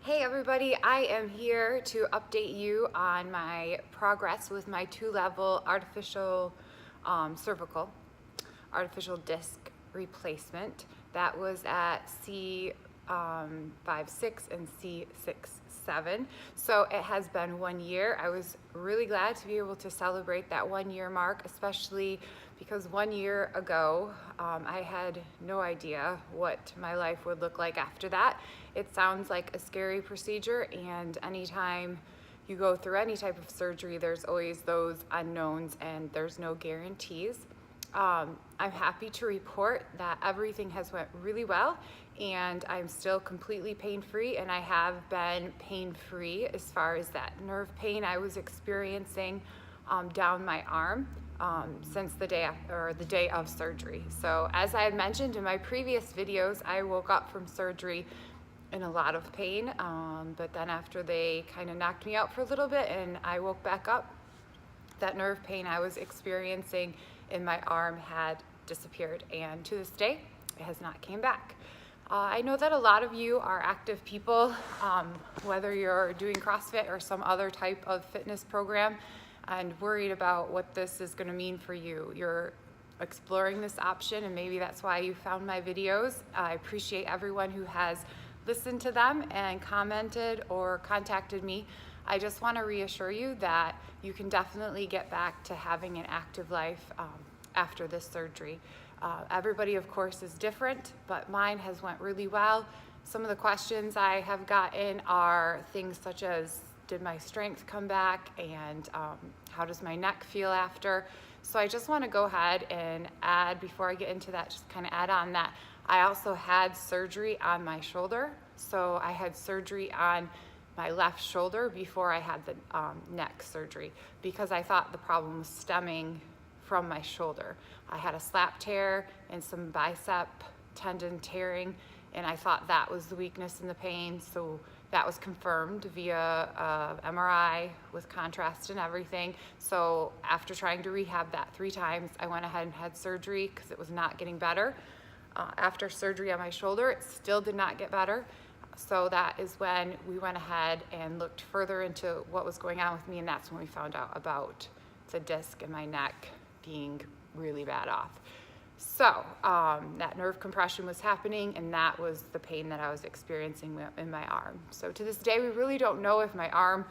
Hey everybody, I am here to update you on my progress with my 2-level artificial cervical, artificial disc replacement. That was at C5-6 and C6-7. So it has been 1 year. I was really glad to be able to celebrate that 1 year mark, especially because 1 year ago, I had no idea what my life would look like after that. It sounds like a scary procedure, and anytime you go through any type of surgery, there's always those unknowns and there's no guarantees. I'm happy to report that everything has went really well, and I'm still completely pain-free, and I have been pain-free as far as that nerve pain I was experiencing down my arm since the day of surgery. So as I had mentioned in my previous videos, I woke up from surgery in a lot of pain, but then after they kind of knocked me out for a little bit and I woke back up, that nerve pain I was experiencing in my arm had disappeared, and to this day it has not came back. I know that a lot of you are active people, whether you're doing CrossFit or some other type of fitness program, and worried about what this is going to mean for you. You're exploring this option, and maybe that's why you found my videos. I appreciate everyone who has listened to them and commented or contacted me. I just want to reassure you that you can definitely get back to having an active life after this surgery. Everybody, of course, is different, but mine has went really well. Some of the questions I have gotten are things such as, did my strength come back, and how does my neck feel after? So I just want to go ahead and add, before I get into that, just kind of add on that I also had surgery on my shoulder. So I had surgery on my left shoulder before I had the neck surgery, because I thought the problem was stemming from my shoulder. I had a slap tear and some bicep tendon tearing, and I thought that was the weakness and the pain. So that was confirmed via MRI with contrast and everything. So after trying to rehab that 3 times, I went ahead and had surgery because it was not getting better. After surgery on my shoulder, it still did not get better. So that is when we went ahead and looked further into what was going on with me, and that's when we found out about the disc in my neck being really bad off. So that nerve compression was happening, and that was the pain that I was experiencing in my arm. So to this day, we really don't know if my arm,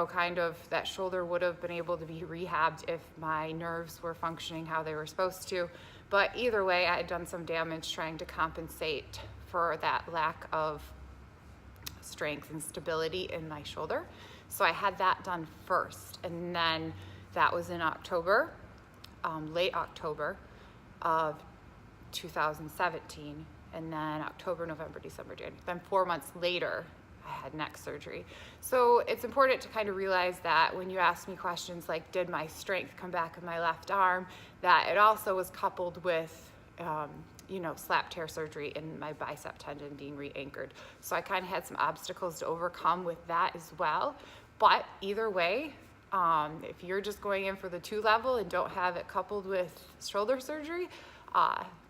kind of that shoulder would have been able to be rehabbed if my nerves were functioning how they were supposed to. But either way, I had done some damage trying to compensate for that lack of strength and stability in my shoulder. So I had that done first, and then that was in October, late October of 2017, and then October, November, December, January. Then 4 months later, I had neck surgery. So it's important to kind of realize that when you ask me questions like, did my strength come back in my left arm, that it also was coupled with slap tear surgery and my bicep tendon being re-anchored. So I kind of had some obstacles to overcome with that as well. But either way, if you're just going in for the 2-level and don't have it coupled with shoulder surgery,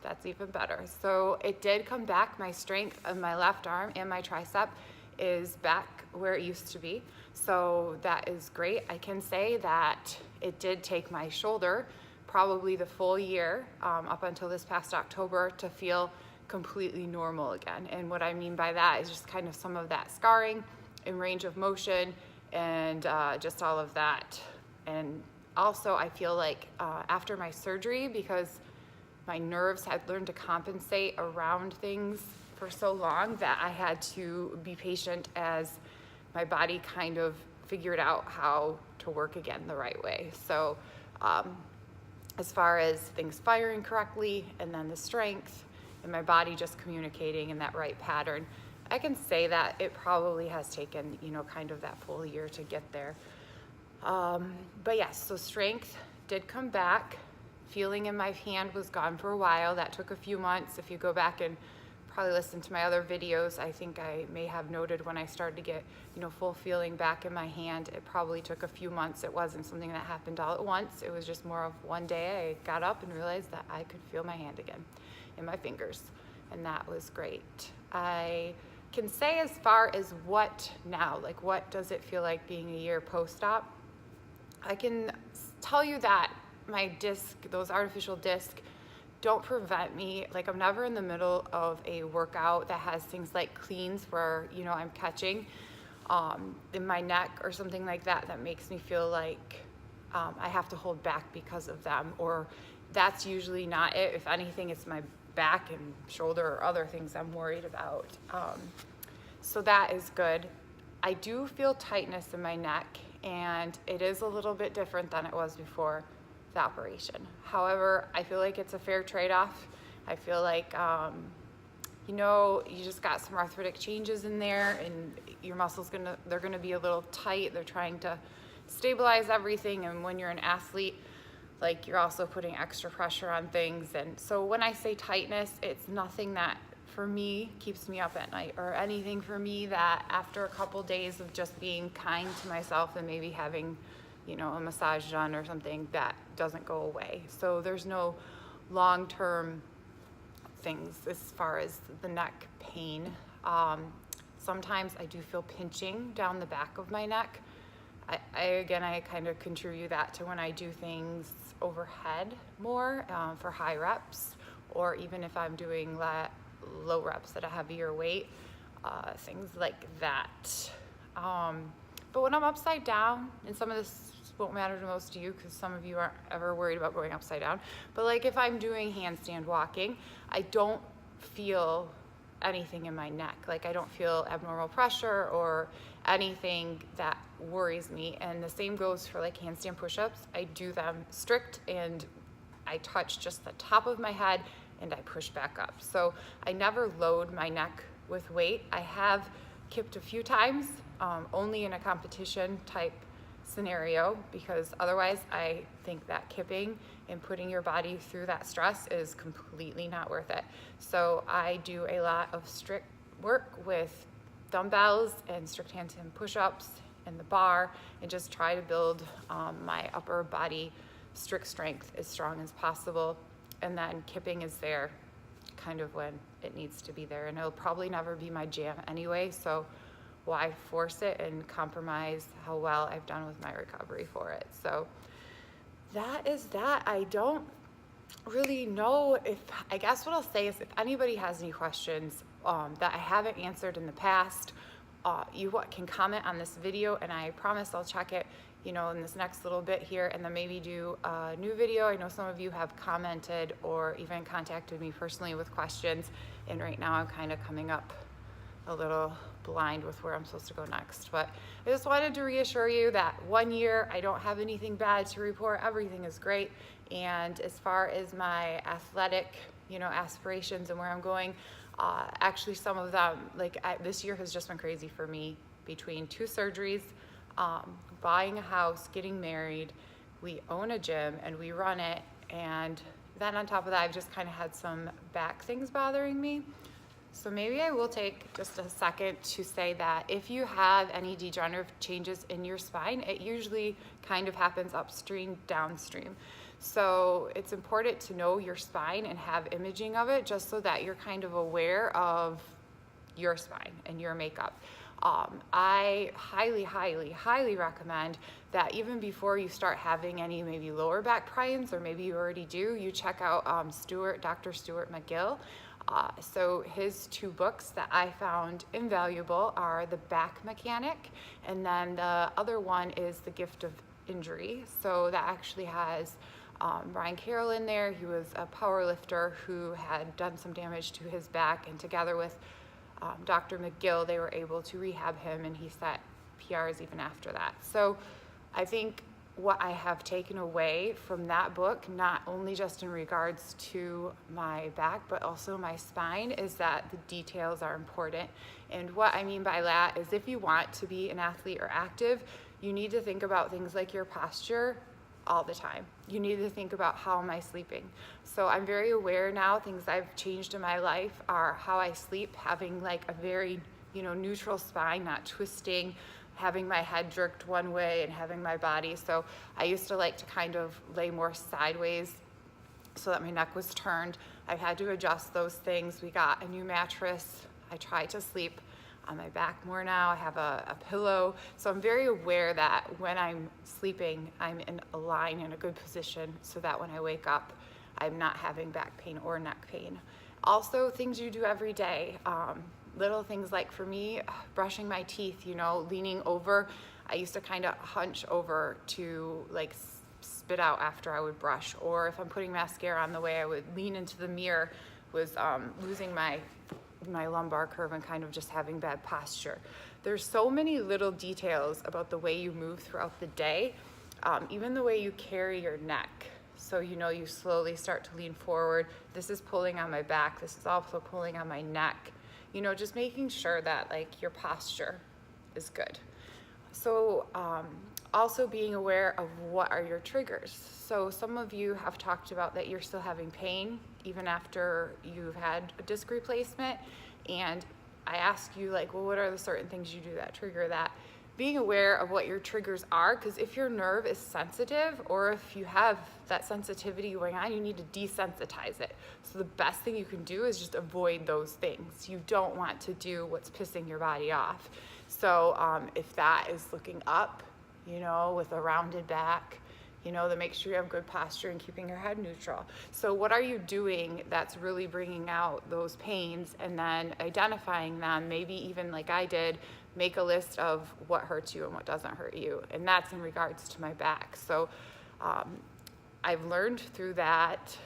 that's even better. So it did come back. My strength of my left arm and my tricep is back where it used to be. So that is great. I can say that it did take my shoulder probably the full year up until this past October to feel completely normal again. And what I mean by that is just kind of some of that scarring and range of motion and just all of that. And also I feel like after my surgery, because my nerves had learned to compensate around things for so long, that I had to be patient as my body kind of figured out how to work again the right way. So as far as things firing correctly, and then the strength and my body just communicating in that right pattern, I can say that it probably has taken, kind of that full year to get there. But yes, so strength did come back. Feeling in my hand was gone for a while. That took a few months. If you go back and probably listen to my other videos, I think I may have noted when I started to get, full feeling back in my hand, it probably took a few months. It wasn't something that happened all at once. It was just more of one day I got up and realized that I could feel my hand again in my fingers, and that was great. I can say as far as what now, like what does it feel like being a year post-op, I can tell you that my disc, those artificial discs, don't prevent me, like I'm never in the middle of a workout that has things like cleans where, you know, I'm catching in my neck or something like that, that makes me feel like I have to hold back because of them, or that's usually not it. If anything, it's my back and shoulder or other things I'm worried about. So that is good. I do feel tightness in my neck, and it is a little bit different than it was before the operation. However, I feel like it's a fair trade-off. I feel like, you know, you just got some arthritic changes in there, and your muscles they're gonna be a little tight. They're trying to stabilize everything, and when you're an athlete, like you're also putting extra pressure on things. And so when I say tightness, it's nothing that for me keeps me up at night, or anything for me that after a couple days of just being kind to myself and maybe having, you know, a massage done or something, that doesn't go away. So there's no long-term things as far as the neck pain. Sometimes I do feel pinching down the back of my neck. I kind of contribute that to when I do things overhead more for high reps, or even if I'm doing low reps at a heavier weight, things like that. But when I'm upside down, and some of this won't matter to most of you because some of you aren't ever worried about going upside down, but like if I'm doing handstand walking, I don't feel anything in my neck. Like I don't feel abnormal pressure or anything that worries me. And the same goes for like handstand push-ups. I do them strict, and I touch just the top of my head and I push back up. So I never load my neck with weight. I have kipped a few times, only in a competition type scenario, because otherwise I think that kipping and putting your body through that stress is completely not worth it. So I do a lot of strict work with dumbbells and strict handstand push-ups and the bar, and just try to build my upper body strict strength as strong as possible. And then kipping is there kind of when it needs to be there, and it'll probably never be my jam anyway, so why force it and compromise how well I've done with my recovery for it. So that is that. I don't really know if, I guess what I'll say is if anybody has any questions that I haven't answered in the past, you can comment on this video, and I promise I'll check it, you know, in this next little bit here, and then maybe do a new video. I know some of you have commented or even contacted me personally with questions, and right now I'm kind of coming up a little blind with where I'm supposed to go next. But I just wanted to reassure you that 1 year, I don't have anything bad to report. Everything is great. And as far as my athletic, you know, aspirations and where I'm going, actually some of them, this year has just been crazy for me, between 2 surgeries, buying a house, getting married. We own a gym and we run it. And then on top of that, I've just kind of had some back things bothering me. So maybe I will take just a second to say that if you have any degenerative changes in your spine, it usually kind of happens upstream, downstream. So it's important to know your spine and have imaging of it, just so that you're kind of aware of your spine and your makeup. I highly, highly, highly recommend that even before you start having any maybe lower back problems, or maybe you already do, you check out Dr. Stuart McGill. So his 2 books that I found invaluable are The Back Mechanic, and then the other one is The Gift of Injury. So that actually has Brian Carroll in there. He was a power lifter who had done some damage to his back, and together with Dr. McGill, they were able to rehab him, and he set PRs even after that. So I think what I have taken away from that book, not only just in regards to my back, but also my spine, is that the details are important. And what I mean by that is if you want to be an athlete or active, you need to think about things like your posture all the time. You need to think about, how am I sleeping? So I'm very aware now, things I've changed in my life are how I sleep, having like a very, you know, neutral spine, not twisting, having my head jerked one way and having my body. So I used to like to kind of lay more sideways so that my neck was turned. I've had to adjust those things. We got a new mattress. I try to sleep on my back more now. I have a pillow. So I'm very aware that when I'm sleeping, I'm in a line in a good position so that when I wake up, I'm not having back pain or neck pain. Also, things you do every day. Little things like for me, brushing my teeth, you know, leaning over. I used to kind of hunch over to like spit out after I would brush, or if I'm putting mascara on, the way I would lean into the mirror was losing my lumbar curve and kind of just having bad posture. There's so many little details about the way you move throughout the day, even the way you carry your neck. So, you know, you slowly start to lean forward. This is pulling on my back. This is also pulling on my neck. You know, just making sure that like your posture is good. So also being aware of what are your triggers. So some of you have talked about that you're still having pain even after you've had a disc replacement. And I ask you like, well, what are the certain things you do that trigger that? Being aware of what your triggers are, because if your nerve is sensitive or if you have that sensitivity going on, you need to desensitize it. So the best thing you can do is just avoid those things. You don't want to do what's pissing your body off. So if that is looking up, you know, with a rounded back, you know, to make sure you have good posture and keeping your head neutral. So what are you doing that's really bringing out those pains, and then identifying them, maybe even like I did, make a list of what hurts you and what doesn't hurt you. And that's in regards to my back. So I've learned through that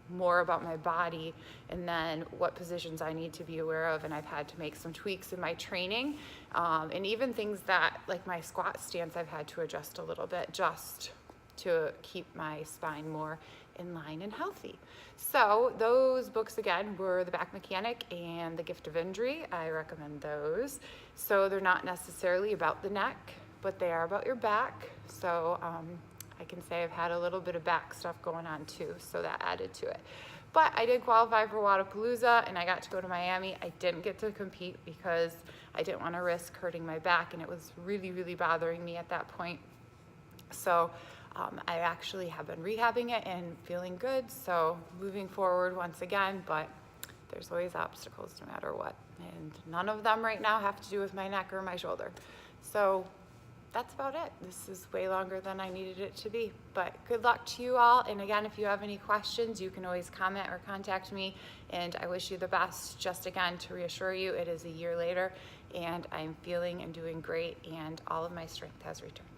more about my body and then what positions I need to be aware of, and I've had to make some tweaks in my training, and even things that like my squat stance I've had to adjust a little bit just to keep my spine more in line and healthy. So those books again were The Back Mechanic and The Gift of Injury. I recommend those. So they're not necessarily about the neck, but they are about your back. So I can say I've had a little bit of back stuff going on too, so that added to it. But I did qualify for Wadapalooza and I got to go to Miami. I didn't get to compete because I didn't want to risk hurting my back, and it was really, really bothering me at that point. So I actually have been rehabbing it and feeling good. So moving forward once again, but there's always obstacles no matter what. And none of them right now have to do with my neck or my shoulder. So that's about it. This is way longer than I needed it to be, but good luck to you all. And again, if you have any questions, you can always comment or contact me, and I wish you the best. Just again, to reassure you, it is a year later and I'm feeling and doing great, and all of my strength has returned.